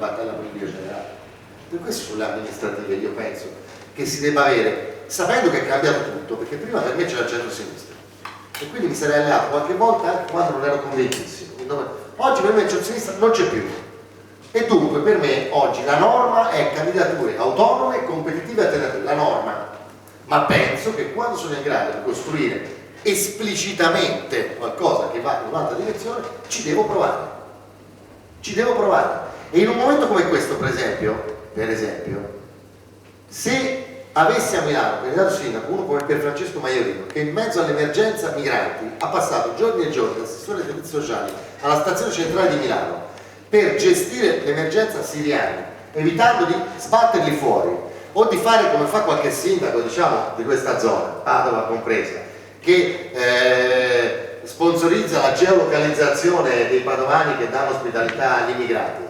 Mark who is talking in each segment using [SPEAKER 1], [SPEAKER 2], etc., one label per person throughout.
[SPEAKER 1] battaglia politica generale. Per questo sulle amministrative io penso che si debba avere, sapendo che è cambiato tutto, perché prima per me c'era il centro-sinistra e quindi mi sarei alleato qualche volta anche quando non ero convintissimo. Oggi per me il centro-sinistra non c'è più e dunque per me oggi la norma è candidature autonome, competitive e alternative, la norma, ma penso che quando sono in grado di costruire esplicitamente qualcosa che va in un'altra direzione ci devo provare e in un momento come questo per esempio se avessi a Milano candidato sindaco uno come Pierfrancesco Maiorino che in mezzo all'emergenza migranti ha passato giorni e giorni da assessore ai servizi sociali alla stazione centrale di Milano per gestire l'emergenza siriana evitando di sbatterli fuori o di fare come fa qualche sindaco diciamo di questa zona, Padova compresa, che sponsorizza la geolocalizzazione dei padovani che danno ospitalità agli immigrati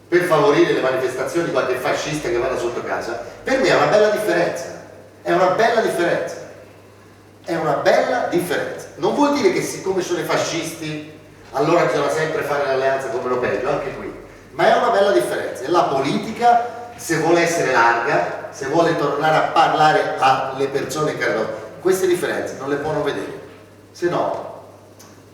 [SPEAKER 1] per favorire le manifestazioni di qualche fascista che vada sotto casa, per me è una bella differenza, non vuol dire che siccome sono i fascisti allora bisogna sempre fare l'alleanza con meno peggio, anche qui, ma è una bella differenza e la politica se vuole essere larga, se vuole tornare a parlare alle persone che hanno queste differenze non le può non vedere, se no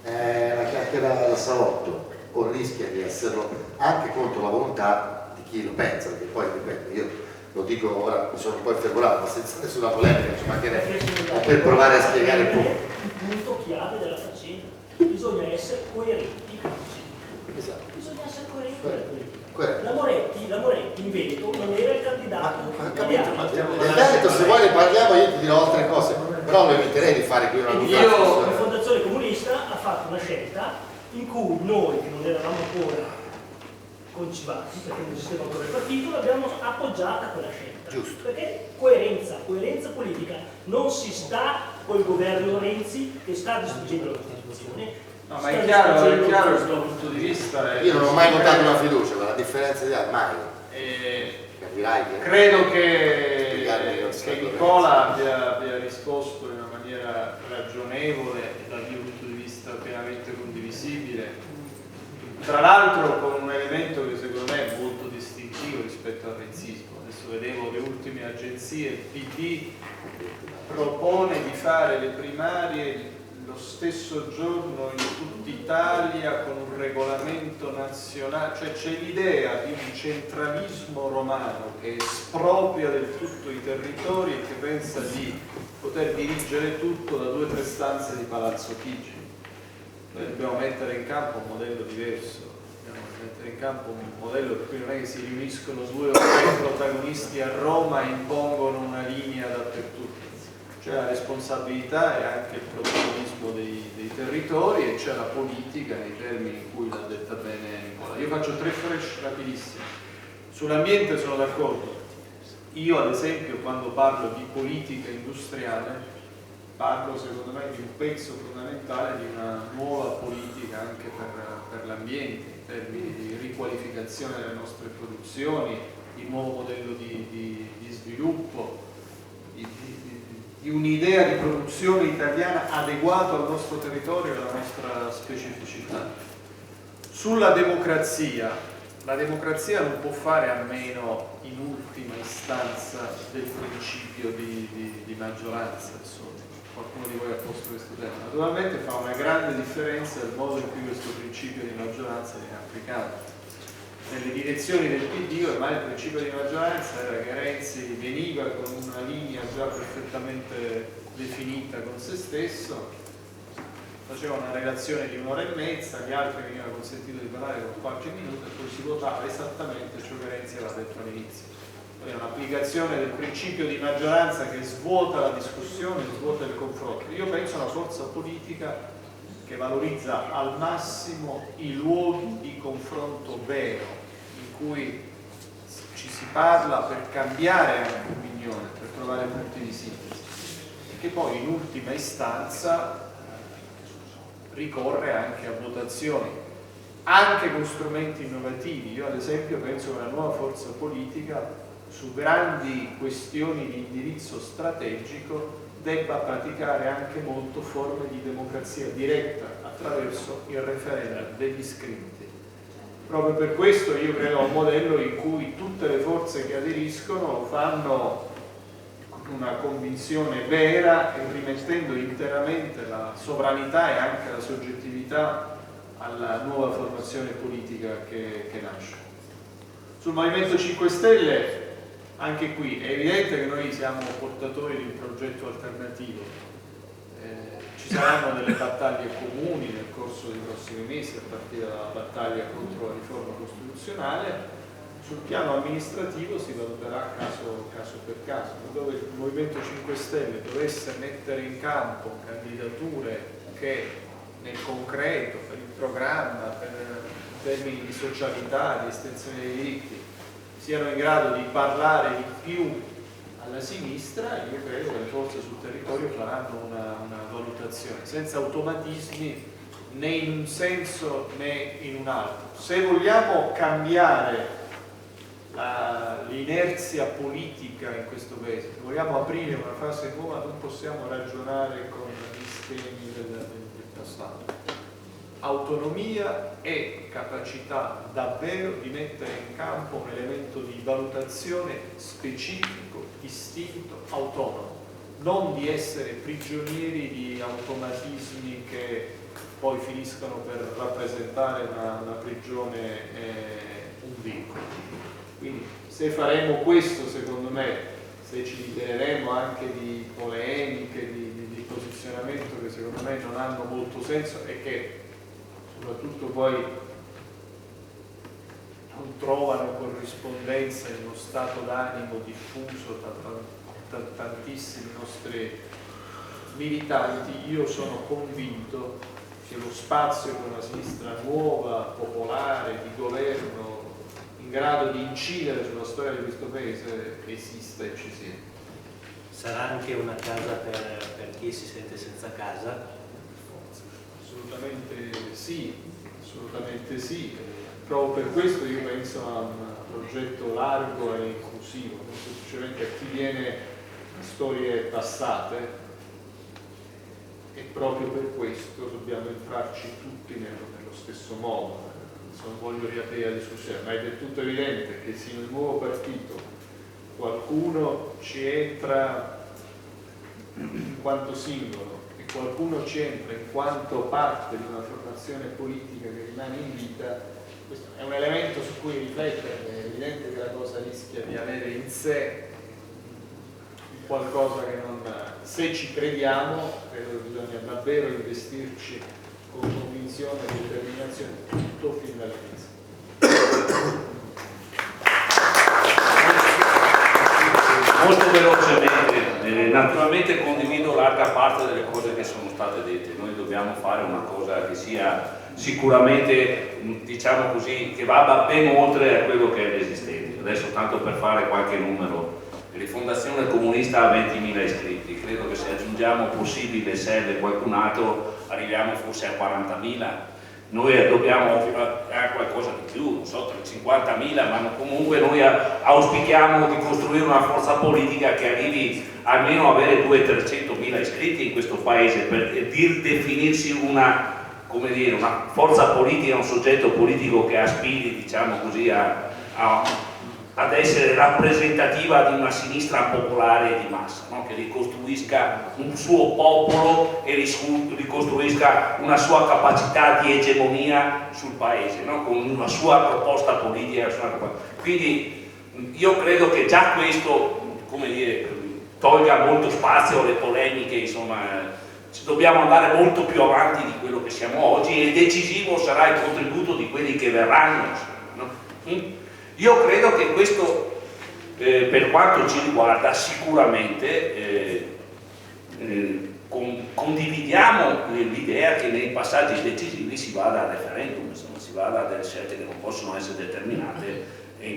[SPEAKER 1] è una chiacchiera da salotto o rischia di esserlo anche contro la volontà di chi lo pensa, perché poi ripeto, io lo dico ora, mi sono un po' infervorato, ma senza nessuna polemica, ci mancherebbe, per provare a spiegare il punto.
[SPEAKER 2] Il punto chiave della faccenda, bisogna essere coerenti.
[SPEAKER 1] Esatto.
[SPEAKER 2] Bisogna essere coerenti. La Moretti in Veneto non era il candidato.
[SPEAKER 1] Nel Veneto se vuoi ne parliamo io ti dirò altre cose, però lo eviterei di fare qui una
[SPEAKER 2] lunga. La Fondazione Comunista ha fatto una scelta in cui noi, che non eravamo ancora concivati, perché non esisteva ancora il partito, l'abbiamo appoggiata quella scelta.
[SPEAKER 1] Giusto.
[SPEAKER 2] Perché coerenza politica, non si sta col governo Renzi che sta distruggendo la Costituzione.
[SPEAKER 3] No, ma è chiaro il suo punto di vista.
[SPEAKER 1] Io non ho mai votato una fiducia, ma la differenza di mai. Capirai che
[SPEAKER 3] credo che Nicola abbia risposto in una maniera ragionevole e dal mio punto di vista pienamente condivisibile, tra l'altro con un elemento che secondo me è molto distintivo rispetto al renzismo. Adesso vedevo le ultime agenzie, il PD propone di fare le primarie lo stesso giorno in tutta Italia con un regolamento nazionale, cioè c'è l'idea di un centralismo romano che espropria del tutto i territori e che pensa di poter dirigere tutto da 2 o 3 stanze di Palazzo Chigi. Noi dobbiamo mettere in campo un modello diverso, dobbiamo mettere in campo un modello per cui non è che si riuniscono 2 o 3 protagonisti a Roma e impongono una linea dappertutto. C'è la responsabilità e anche il protagonismo dei territori e c'è la politica nei termini in cui l'ha detta bene Nicola. Io faccio 3 flash rapidissimi. Sull'ambiente sono d'accordo. Io ad esempio quando parlo di politica industriale parlo secondo me di un pezzo fondamentale di una nuova politica anche per l'ambiente, in termini di riqualificazione delle nostre produzioni, di nuovo modello di sviluppo, di un'idea di produzione italiana adeguata al nostro territorio e alla nostra specificità. Sulla democrazia, la democrazia non può fare a meno in ultima istanza del principio di maggioranza, insomma. Qualcuno di voi ha posto questo tema. Naturalmente fa una grande differenza il modo in cui questo principio di maggioranza viene applicato. Nelle direzioni del PD ormai il principio di maggioranza era che Renzi veniva con una linea già perfettamente definita con se stesso, faceva una relazione di 1 ora e mezza, agli altri veniva consentito di parlare con qualche minuto e poi si votava esattamente ciò che Renzi aveva detto all'inizio. Poi è un'applicazione del principio di maggioranza che svuota la discussione, svuota il confronto. Io penso a una forza politica che valorizza al massimo i luoghi di confronto vero, in cui ci si parla per cambiare anche opinione, per trovare punti di sintesi, e che poi in ultima istanza ricorre anche a votazioni, anche con strumenti innovativi. Io ad esempio penso che una nuova forza politica su grandi questioni di indirizzo strategico debba praticare anche molto forme di democrazia diretta attraverso il referendum degli iscritti Proprio per questo io credo a un modello in cui tutte le forze che aderiscono fanno una convinzione vera e rimettendo interamente la sovranità e anche la soggettività alla nuova formazione politica che nasce. Sul Movimento 5 Stelle, anche qui è evidente che noi siamo portatori di un progetto alternativo. Ci saranno delle battaglie comuni nel corso dei prossimi mesi, a partire dalla battaglia contro la riforma costituzionale. Sul piano amministrativo si valuterà caso per caso, dove il Movimento 5 Stelle dovesse mettere in campo candidature che nel concreto, per il programma, per termini di socialità, di estensione dei diritti, siano in grado di parlare di più alla sinistra, io credo che le forze sul territorio faranno una valutazione, senza automatismi né in un senso né in un altro. Se vogliamo cambiare l'inerzia politica in questo paese, se vogliamo aprire una fase nuova, non possiamo ragionare con gli schemi del passato. Autonomia e capacità davvero di mettere in campo un elemento di valutazione specifico, distinto, autonomo, non di essere prigionieri di automatismi che poi finiscono per rappresentare una prigione un vincolo. Quindi se faremo questo, secondo me, se ci libereremo anche di polemiche, di posizionamento che secondo me non hanno molto senso e che soprattutto poi non trovano corrispondenza in uno stato d'animo diffuso da tantissimi nostri militanti, io sono convinto che lo spazio per una sinistra nuova, popolare, di governo, in grado di incidere sulla storia di questo paese esiste e ci sia.
[SPEAKER 4] Sarà anche una casa per chi si sente senza casa?
[SPEAKER 3] Assolutamente sì. Proprio per questo io penso a un progetto largo e inclusivo, non semplicemente a chi viene da storie passate, e proprio per questo dobbiamo entrarci tutti nello stesso modo. Non voglio riaprire la discussione, ma è del tutto evidente che se nel nuovo partito qualcuno ci entra in quanto singolo e qualcuno ci entra in quanto parte di una formazione politica che rimane in vita, questo è un elemento su cui riflettere. È evidente che la cosa rischia di avere in sé qualcosa che non... Se ci crediamo, credo che bisogna davvero investirci con convinzione e determinazione tutto fin dall'inizio.
[SPEAKER 5] Molto velocemente, naturalmente condivido larga parte delle cose che sono state dette. Noi dobbiamo fare una cosa che sia sicuramente, diciamo così, che vada ben oltre a quello che è l'esistente. Adesso, tanto per fare qualche numero, Rifondazione Comunista ha 20.000 iscritti, credo che se aggiungiamo possibile serve qualcun altro arriviamo forse a 40.000. Noi dobbiamo a qualcosa di più, non so, 50.000, ma comunque noi auspichiamo di costruire una forza politica che arrivi almeno a avere 200.000-300.000 iscritti in questo paese, per definirsi una, come dire, una forza politica, un soggetto politico che aspiri, diciamo così, ad essere rappresentativa di una sinistra popolare di massa, no? Che ricostruisca un suo popolo e ricostruisca una sua capacità di egemonia sul paese, no? Con una sua proposta politica. Quindi io credo che già questo, come dire, tolga molto spazio alle polemiche, insomma, dobbiamo andare molto più avanti di quello che siamo oggi, e decisivo sarà il contributo di quelli che verranno, no? Io credo che questo, per quanto ci riguarda, sicuramente condividiamo l'idea che nei passaggi decisivi si vada al referendum, insomma, si vada a delle scelte che non possono essere determinate,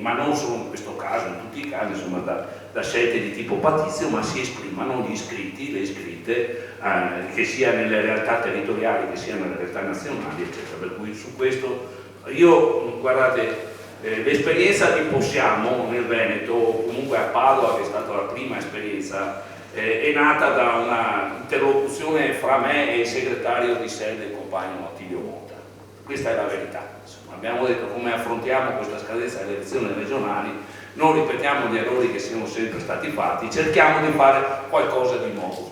[SPEAKER 5] ma non solo in questo caso, in tutti i casi, insomma, da scelte di tipo patizio, ma si esprimano gli iscritti, le iscritte, che sia nelle realtà territoriali, che sia nelle realtà nazionali, eccetera. Per cui su questo io, guardate, l'esperienza di Possiamo nel Veneto, o comunque a Padova, che è stata la prima esperienza, è nata da una interlocuzione fra me e il segretario di sede, il compagno Attilio Monta. Questa è la verità, insomma. abbiamo detto come affrontiamo questa scadenza delle elezioni regionali, non ripetiamo gli errori che siano sempre stati fatti, cerchiamo di fare qualcosa di nuovo.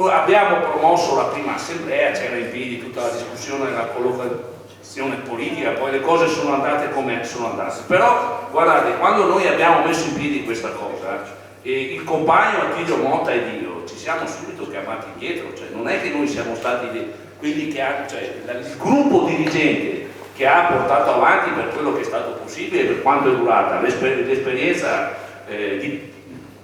[SPEAKER 5] Abbiamo promosso la prima assemblea, c'era in piedi tutta la discussione della collocazione politica, poi le cose sono andate come sono andate, però guardate, quando noi abbiamo messo in piedi questa cosa, il compagno Attilio Motta ed io ci siamo subito chiamati indietro, cioè non è che noi siamo stati quelli che hanno, cioè il gruppo dirigente che ha portato avanti per quello che è stato possibile, per quanto è durata l'esperienza di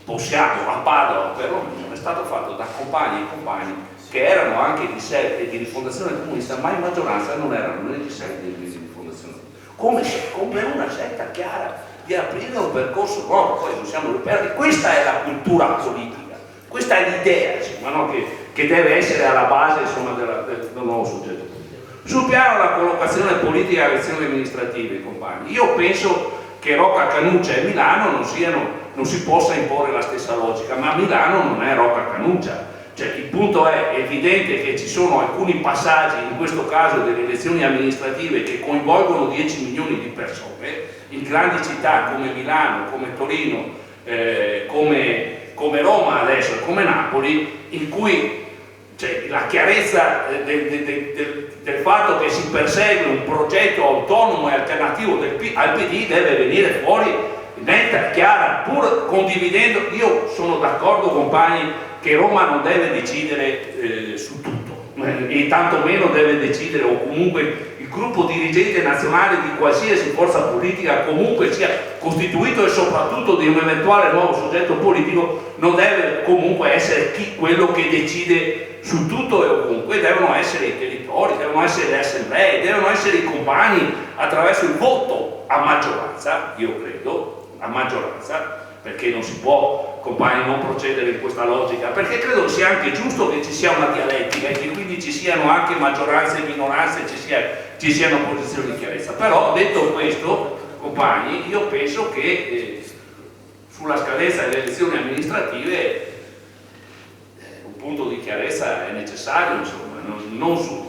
[SPEAKER 5] Possiamo a Padova, però è stato fatto da compagni e compagni che erano anche di SEL e di Rifondazione Comunista, ma in maggioranza non erano né di SEL né di Rifondazione Comunista, come una scelta chiara di aprire un percorso nuovo. Poi non siamo riperti, questa è la cultura politica, questa è l'idea, insomma, no? che deve essere alla base, insomma, del nuovo soggetto. Sul piano della collocazione politica e alle elezioni amministrative, compagni, io penso che Rocca Canuccia e Milano non si possa imporre la stessa logica, ma Milano non è Rocca Canuccia. Cioè, il punto è evidente che ci sono alcuni passaggi, in questo caso delle elezioni amministrative, che coinvolgono 10 milioni di persone, in grandi città come Milano, come Torino, come Roma adesso e come Napoli, in cui la chiarezza del fatto che si persegue un progetto autonomo e alternativo al PD deve venire fuori netta, chiara, pur condividendo. Io sono d'accordo, compagni, che Roma non deve decidere su tutto, e tantomeno deve decidere, o comunque il gruppo dirigente nazionale di qualsiasi forza politica, comunque sia costituito e soprattutto di un eventuale nuovo soggetto politico, non deve comunque essere quello che decide su tutto e ovunque. Devono essere i territori, devono essere le assemblee, devono essere i compagni attraverso il voto a maggioranza, io credo, a maggioranza, perché non si può, compagni, non procedere in questa logica, perché credo sia anche giusto che ci sia una dialettica e che quindi ci siano anche maggioranze e minoranze, ci siano posizioni di chiarezza. Però, detto questo, compagni, io penso che sulla scadenza delle elezioni amministrative un punto di chiarezza è necessario, insomma, non su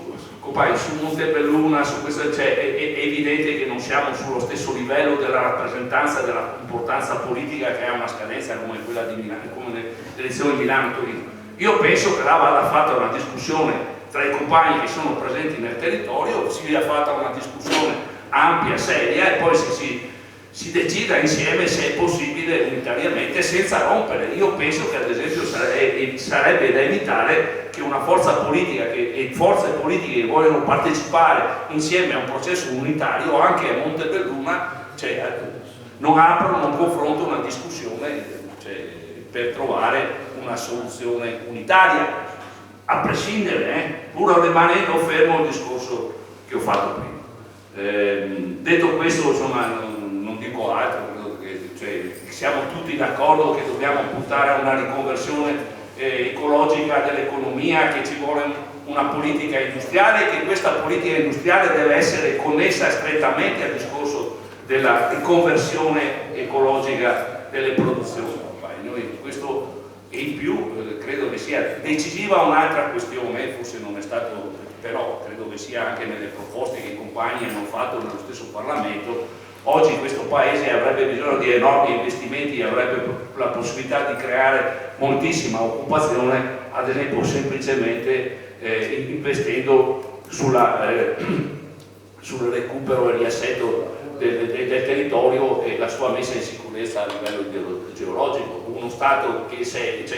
[SPEAKER 5] Montebelluna, su questo, è evidente che non siamo sullo stesso livello della rappresentanza, della importanza politica che ha una scadenza come quella di Milano, come le elezioni di Milano e Torino. Io penso che là vada fatta una discussione tra i compagni che sono presenti nel territorio, si sia fatta una discussione ampia, seria, e poi si decida insieme se è possibile unitariamente senza rompere. Io penso che ad esempio sarebbe da evitare che una forza politica e forze politiche che vogliono partecipare insieme a un processo unitario anche a Montebelluna non aprono un confronto, una discussione per trovare una soluzione unitaria, a prescindere, pur rimanendo fermo il discorso che ho fatto prima. Detto questo, insomma, non dico altro, credo che siamo tutti d'accordo che dobbiamo puntare a una riconversione ecologica dell'economia, che ci vuole una politica industriale e che questa politica industriale deve essere connessa strettamente al discorso della riconversione ecologica delle produzioni. Noi questo, e in più credo che sia decisiva un'altra questione, forse non è stato, però credo che sia anche nelle proposte che i compagni hanno fatto nello stesso Parlamento. Oggi questo Paese avrebbe bisogno di enormi investimenti, avrebbe la possibilità di creare moltissima occupazione, ad esempio semplicemente investendo sul recupero e riassetto del territorio e la sua messa in sicurezza a livello geologico. Uno Stato che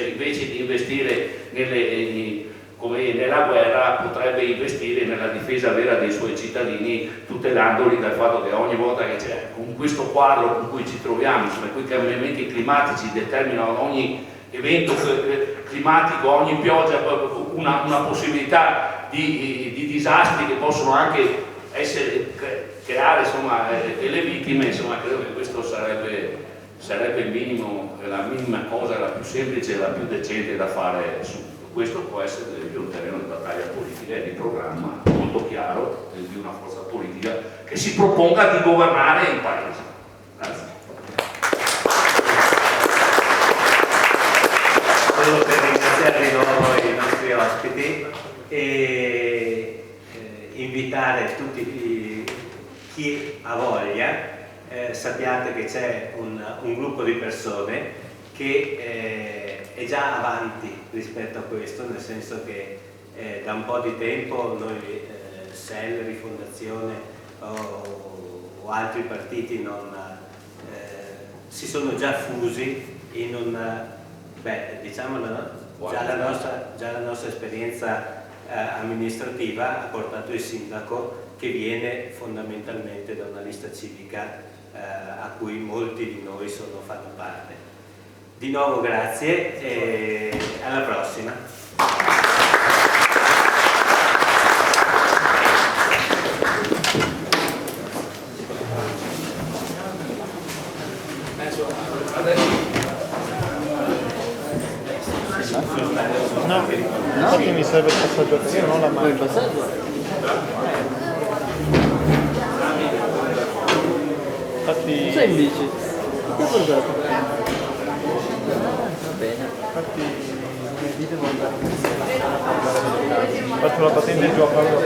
[SPEAKER 5] invece di investire nella guerra potrebbe investire nella difesa vera dei suoi cittadini, tutelandoli dal fatto che ogni volta che c'è, con questo quadro con cui ci troviamo, insomma, quei cambiamenti climatici determinano ogni evento climatico, ogni pioggia, una possibilità di disastri che possono anche creare, insomma, delle vittime. Insomma, credo che questo sarebbe il minimo, la minima cosa, la più semplice e la più decente da fare subito. Questo può essere ad esempio un terreno di battaglia politica e di programma molto chiaro di una forza politica che si proponga di governare il Paese. Grazie.
[SPEAKER 4] Solo per ringraziare di nuovo i nostri ospiti e invitare tutti chi ha voglia, sappiate che c'è un gruppo di persone che è già avanti rispetto a questo, nel senso che da un po' di tempo noi, SEL, Rifondazione o altri partiti si sono già fusi in diciamo già la nostra esperienza amministrativa ha portato il sindaco, che viene fondamentalmente da una lista civica a cui molti di noi fanno parte. Di nuovo grazie e alla prossima.
[SPEAKER 6] No, infatti mi serve il passaggio, perché io non la mangio. Il passaggio? Infatti...
[SPEAKER 7] Sei in bici? Che ho portato? Va bene.
[SPEAKER 6] Infatti faccio la patente giù a Paolo.